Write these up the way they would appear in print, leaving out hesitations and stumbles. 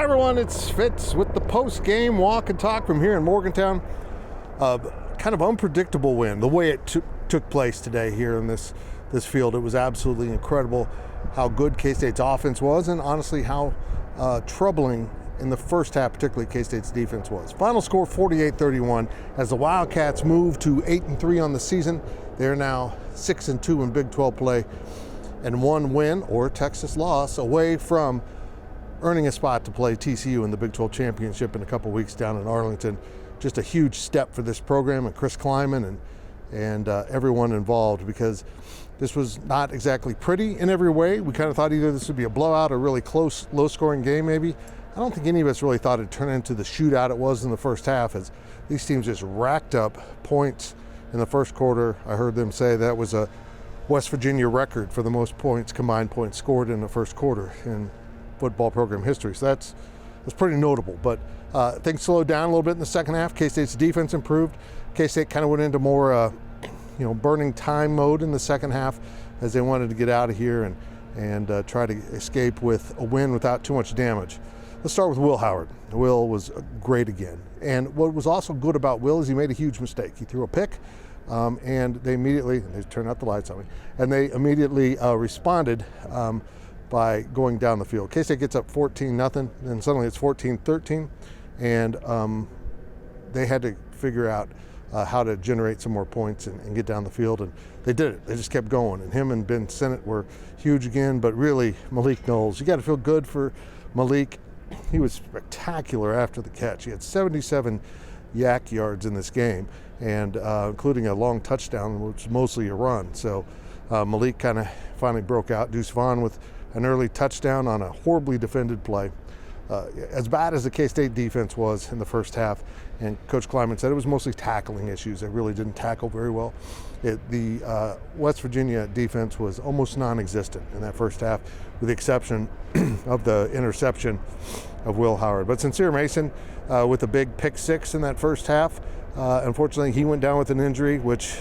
Hi everyone, it's Fitz with the Postgame Walk and Talk from here in Morgantown. Kind of unpredictable win, the way it took place today here in this field. It was absolutely incredible how good K-State's offense was, and honestly how troubling in the first half, particularly K-State's defense was. Final score 48-31 as the Wildcats move to 8-3 on the season. They're now 6-2 in Big 12 play, and one win or Texas loss away from earning a spot to play TCU in the Big 12 championship in a couple weeks down in Arlington. Just a huge step for this program and Chris Kleiman and everyone involved, because this was not exactly pretty in every way. We kind of thought either this would be a blowout or really close, low-scoring game maybe. I don't think any of us really thought it'd turn into the shootout it was in the first half, as these teams just racked up points in the first quarter. I heard them say that was a West Virginia record for the most points, combined points scored in the first quarter in football program history. So that's pretty notable. But things slowed down a little bit in the second half. K-State's defense improved. K-State kind of went into more burning time mode in the second half as they wanted to get out of here and try to escape with a win without too much damage. Let's start with Will Howard. Will was great again. And what was also good about Will is he made a huge mistake. He threw a pick, and they turned out the lights on me, and they immediately responded by going down the field. K-State gets up 14-0, and suddenly it's 14-13, and they had to figure out how to generate some more points and get down the field, and they did it. They just kept going, and him and Ben Sinnott were huge again, but really Malik Knowles, you got to feel good for Malik. He was spectacular after the catch. He had 77 yak yards in this game, and including a long touchdown, which was mostly a run. So Malik kind of finally broke out. Deuce Vaughn with an early touchdown on a horribly defended play. As bad as the K-State defense was in the first half, and Coach Kleiman said it was mostly tackling issues. They really didn't tackle very well. The West Virginia defense was almost non-existent in that first half, with the exception of the interception of Will Howard. But Sincere Mason with a big pick six in that first half. Unfortunately, he went down with an injury, which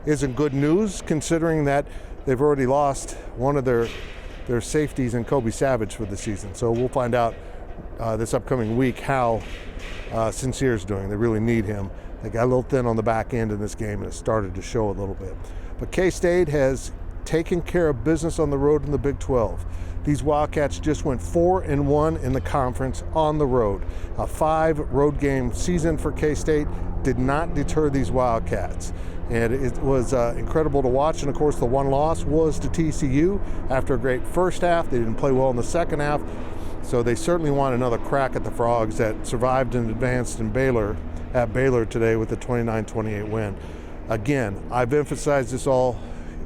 isn't good news considering that they've already lost one of their safeties in Kobe Savage for the season. So we'll find out this upcoming week how Sincere's doing. They really need him. They got a little thin on the back end in this game, and it started to show a little bit. But K-State has taken care of business on the road in the Big 12. These Wildcats just went 4-1 in the conference on the road. A 5-road game season for K-State did not deter these Wildcats. And it was incredible to watch. And of course, the one loss was to TCU after a great first half. They didn't play well in the second half. So they certainly want another crack at the Frogs that survived and advanced at Baylor today with a 29-28 win. Again, I've emphasized this all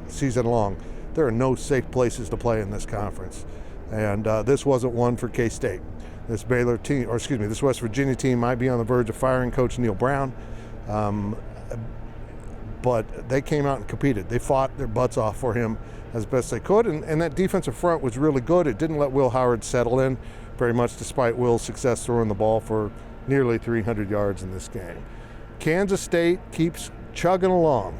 season long. There are no safe places to play in this conference. And this wasn't one for K-State. This West Virginia team might be on the verge of firing Coach Neil Brown. But they came out and competed. They fought their butts off for him as best they could, and that defensive front was really good. It didn't let Will Howard settle in very much, despite Will's success throwing the ball for nearly 300 yards in this game. Kansas State keeps chugging along.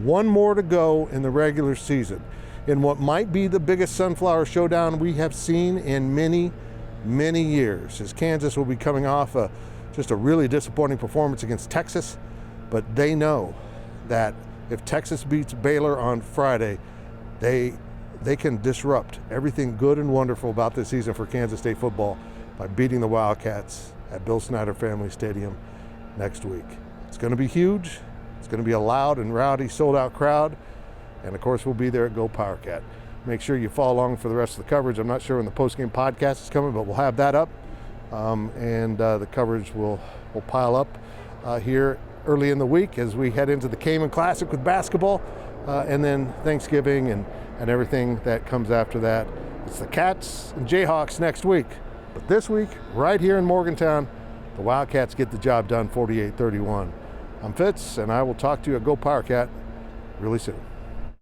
One more to go in the regular season in what might be the biggest sunflower showdown we have seen in many, many years, as Kansas will be coming off just a really disappointing performance against Texas, but they know that if Texas beats Baylor on Friday, they can disrupt everything good and wonderful about this season for Kansas State football by beating the Wildcats at Bill Snyder Family Stadium next week. It's going to be huge. It's going to be a loud and rowdy, sold-out crowd. And, of course, we'll be there at GoPowercat. Make sure you follow along for the rest of the coverage. I'm not sure when the post-game podcast is coming, but we'll have that up. And the coverage will pile up here early in the week as we head into the Cayman Classic with basketball, and then Thanksgiving and everything that comes after that. It's the Cats and Jayhawks next week. But this week, right here in Morgantown, the Wildcats get the job done 48-31. I'm Fitz, and I will talk to you at GoPowercat really soon.